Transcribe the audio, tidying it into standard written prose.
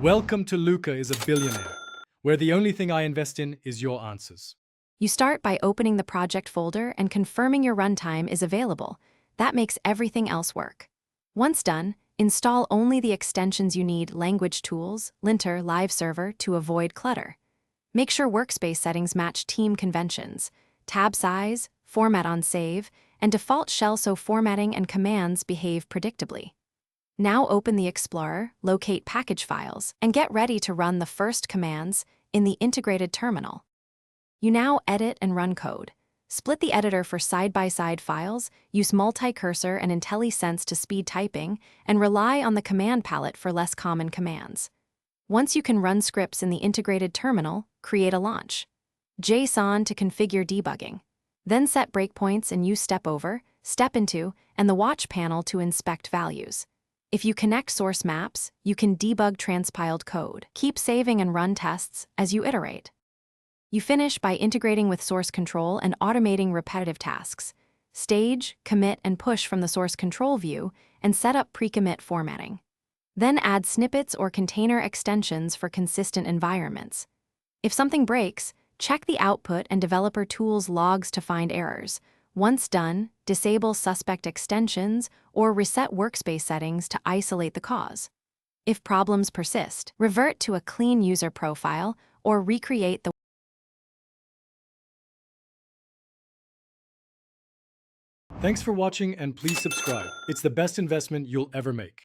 Welcome to Luca is a Billionaire, where the only thing I invest in is your answers. You start by opening the project folder and confirming your runtime is available. That makes everything else work. Once done, install only the extensions you need: language tools, linter, live server, to avoid clutter. Make sure workspace settings match team conventions: tab size, format on save, and default shell so formatting and commands behave predictably. Now open the Explorer, locate package files, and get ready to run the first commands in the integrated terminal. You now edit and run code. Split the editor for side-by-side files, use multi-cursor and IntelliSense to speed typing, and rely on the command palette for less common commands. Once you can run scripts in the integrated terminal, create a launch. JSON to configure debugging. Then set breakpoints and use step over, step into, and the watch panel to inspect values. If you connect source maps, you can debug transpiled code. Keep saving and run tests as you iterate. You finish by integrating with source control and automating repetitive tasks. Stage, commit, and push from the source control view, and set up pre-commit formatting. Then add snippets or container extensions for consistent environments. If something breaks, check the output and developer tools logs to find errors. Once done, disable suspect extensions or reset workspace settings to isolate the cause. If problems persist, revert to a clean user profile or recreate the Thanks for watching and please subscribe. It's the best investment you'll ever make.